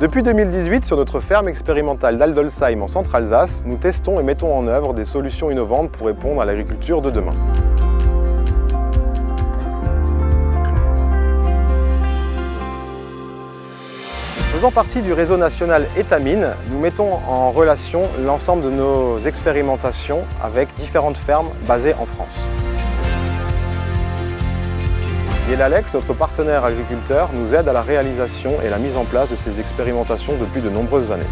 Depuis 2018, sur notre ferme expérimentale d'Aldolsheim en Centre-Alsace, nous testons et mettons en œuvre des solutions innovantes pour répondre à l'agriculture de demain. Faisant partie du réseau national Etamine, nous mettons en relation l'ensemble de nos expérimentations avec différentes fermes basées en France. Yelalex, notre partenaire agriculteur, nous aide à la réalisation et la mise en place de ces expérimentations depuis de nombreuses années.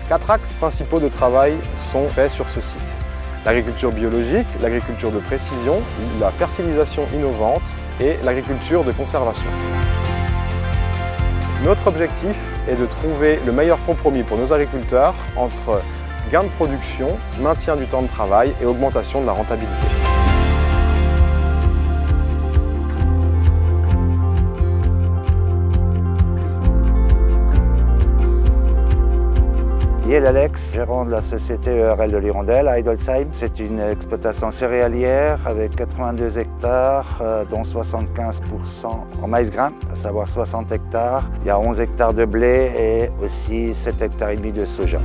Quatre axes principaux de travail sont faits sur ce site. L'agriculture biologique, l'agriculture de précision, la fertilisation innovante et l'agriculture de conservation. Notre objectif est de trouver le meilleur compromis pour nos agriculteurs entre gain de production, maintien du temps de travail et augmentation de la rentabilité. Yelalex, gérant de la société ERL de l'Hirondelle à Aldolsheim. C'est une exploitation céréalière avec 82 hectares, dont 75% en maïs grain, à savoir 60 hectares. Il y a 11 hectares de blé et aussi 7 hectares et demi de soja.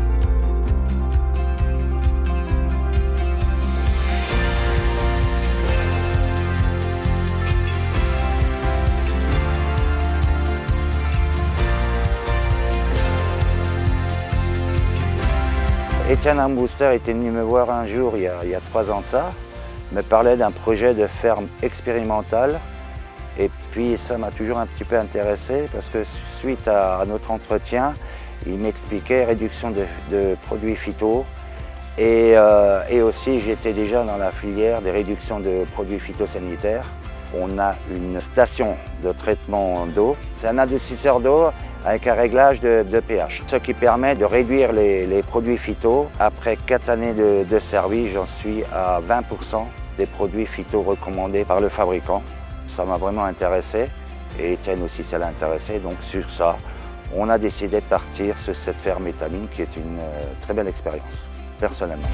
Étienne Armbruster était venu me voir un jour, il y a 3 ans de ça, me parlait d'un projet de ferme expérimentale. Et puis ça m'a toujours un petit peu intéressé parce que suite à notre entretien, il m'expliquait réduction de produits phyto et aussi j'étais déjà dans la filière des réductions de produits phytosanitaires. On a une station de traitement d'eau, c'est un adoucisseur d'eau avec un réglage de pH, ce qui permet de réduire les produits phyto. Après 4 années de service, j'en suis à 20% des produits phyto recommandés par le fabricant. Ça m'a vraiment intéressé et Étienne aussi ça l'a intéressé. Donc sur ça, on a décidé de partir sur cette ferme Etamine qui est une très belle expérience, personnellement.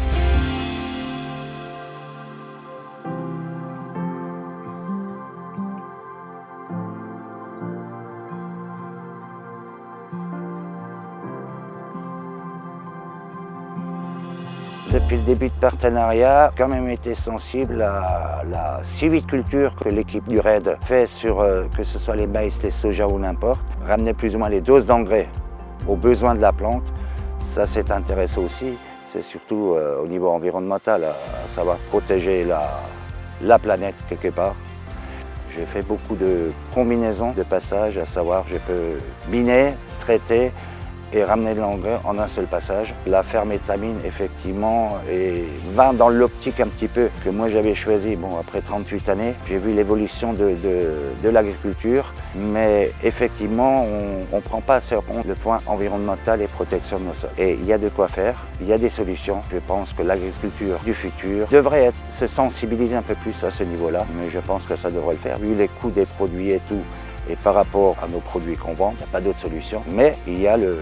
Depuis le début de partenariat, j'ai quand même été sensible à la sylviculture que l'équipe du RAID fait sur que ce soit les maïs, les soja ou n'importe. Ramener plus ou moins les doses d'engrais aux besoins de la plante, ça s'est intéressé aussi. C'est surtout au niveau environnemental, à savoir protéger la planète quelque part. J'ai fait beaucoup de combinaisons de passages, à savoir je peux miner, traiter, et ramener de l'engrais en un seul passage. La ferme Etamine, effectivement, va dans l'optique un petit peu que moi j'avais choisi. Bon, après 38 années, j'ai vu l'évolution de l'agriculture, mais effectivement, on ne prend pas assez en compte le point environnemental et protection de nos sols. Et il y a de quoi faire, il y a des solutions. Je pense que l'agriculture du futur devrait se sensibiliser un peu plus à ce niveau-là, mais je pense que ça devrait le faire, vu les coûts des produits et tout. Et par rapport à nos produits qu'on vend, il n'y a pas d'autre solution. Mais il y a le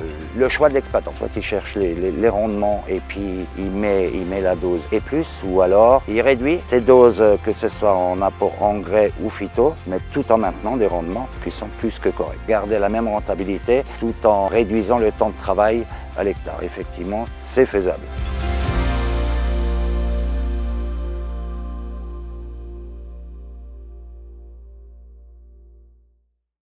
choix de l'exploitant. Soit il cherche les rendements et puis il met la dose et plus, ou alors il réduit ces doses, que ce soit en apport engrais ou phyto, mais tout en maintenant des rendements qui sont plus que corrects. Garder la même rentabilité tout en réduisant le temps de travail à l'hectare. Effectivement, c'est faisable.